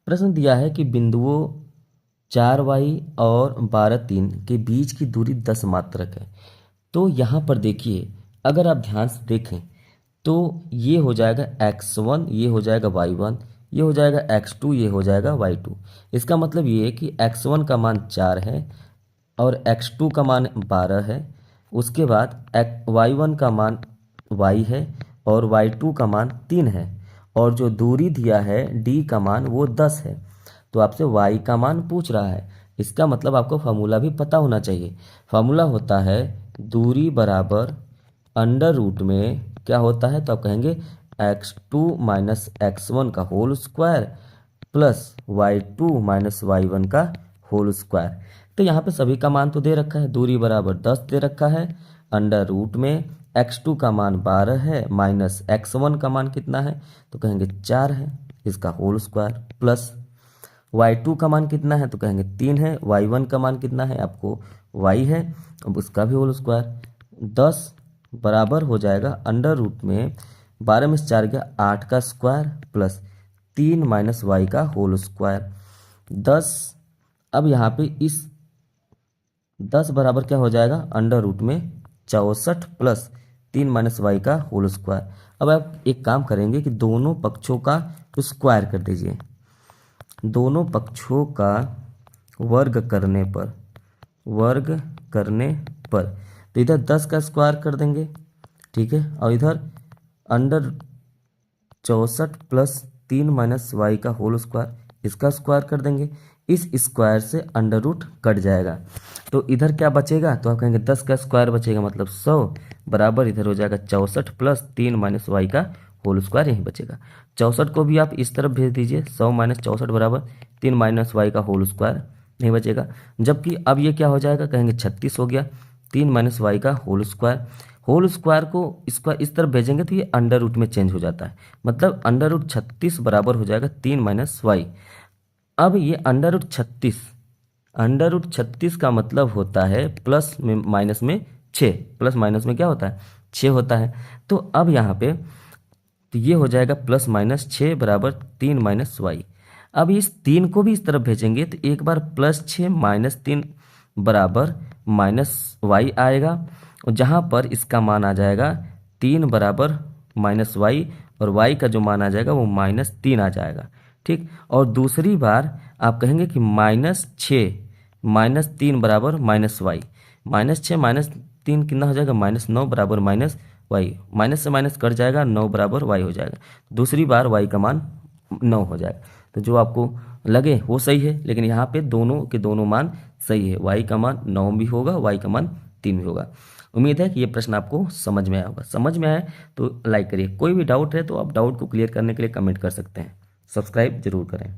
प्रश्न दिया है कि बिंदुओं 4y और 12 3 के बीच की दूरी 10 मात्रक है। तो यहाँ पर देखिए, अगर आप ध्यान से देखें तो ये हो जाएगा x1, ये हो जाएगा y1, ये हो जाएगा x2, ये हो जाएगा y2। इसका मतलब ये है कि x1 का मान 4 है और x2 का मान 12 है। उसके बाद y1 का मान y है और y2 का मान 3 है, और जो दूरी दिया है d का मान वो 10 है। तो आपसे y का मान पूछ रहा है। इसका मतलब आपको फार्मूला भी पता होना चाहिए। फार्मूला होता है दूरी बराबर अंडर रूट में क्या होता है, तो आप कहेंगे x2 माइनस x1 का whole square plus y2 minus y1 का होल स्क्वायर। तो यहाँ पे सभी का मान तो दे रखा है, दूरी बराबर 10 दे रखा है, अंडर रूट में x2 का मान 12 है माइनस x1 का मान कितना है, तो कहेंगे 4 है, इसका होल स्क्वायर प्लस y2 का मान कितना है, तो कहेंगे 3 है, y1 का मान कितना है आपको y है, अब उसका भी होल स्क्वायर 10 बराबर हो जाएगा अंडर रूट में 12 में से 4 गया 8 का स्क्वायर प्लस 3 माइनस वाई का होल स्क्वायर 10। अब यहाँ पे इस 10 बराबर क्या हो जाएगा अंडर रूट में 64 प्लस 3 माइनस वाई का होल स्क्वायर। अब आप एक काम करेंगे कि दोनों पक्षों का स्क्वायर कर दीजिए। दोनों पक्षों का वर्ग करने पर तो इधर 10 का स्क्वायर कर देंगे, ठीक है, और इधर अंडर 64 प्लस 3 माइनस वाई का होल स्क्वायर, इसका स्क्वायर कर देंगे। इस स्क्वायर से अंडर रूट कट जाएगा, तो इधर क्या बचेगा, तो आप कहेंगे 10 का स्क्वायर बचेगा, मतलब 100 बराबर इधर हो जाएगा 64 प्लस 3 माइनस वाई का होल स्क्वायर, यहीं बचेगा। 64 को भी आप इस तरफ भेज दीजिए, 100 माइनस 64 बराबर 3 माइनस वाई का होल स्क्वायर, नहीं बचेगा। जबकि अब ये क्या हो जाएगा, कहेंगे 36 हो गया, 3 माइनस वाई का होल स्क्वायर को इसका इस तरफ भेजेंगे तो ये अंडर रूट में चेंज हो जाता है, मतलब अंडर रूट 36 बराबर हो जाएगा 3 माइनस वाई। अब ये अंडर रूट 36 का मतलब होता है प्लस में माइनस में 6, प्लस माइनस में क्या होता है 6 होता है। तो अब यहाँ पे तो ये हो जाएगा प्लस माइनस 6 बराबर 3 माइनस वाई। अब इस 3 को भी इस तरफ भेजेंगे तो एक बार प्लस 6 माइनस 3 बराबर माइनस वाई आएगा, और जहाँ पर इसका मान आ जाएगा 3 बराबर माइनस वाई, और वाई का जो मान आ जाएगा वो माइनस 3 आ जाएगा, ठीक। और दूसरी बार आप कहेंगे कि माइनस 6 माइनस 3 बराबर माइनस वाई, माइनस 6 माइनस 3 कितना हो जाएगा माइनस 9 बराबर माइनस वाई, माइनस से माइनस कट जाएगा 9 बराबर वाई हो जाएगा। दूसरी बार वाई का मान 9 हो जाएगा। तो जो आपको लगे वो सही है, लेकिन यहाँ पे दोनों के दोनों मान सही है, वाई का मान 9 भी होगा, वाई का मान 3 भी होगा। उम्मीद है कि ये प्रश्न आपको समझ में आया होगा। समझ में आए तो लाइक करिए, कोई भी डाउट है तो आप डाउट को क्लियर करने के लिए कमेंट कर सकते हैं। सब्सक्राइब जरूर करें।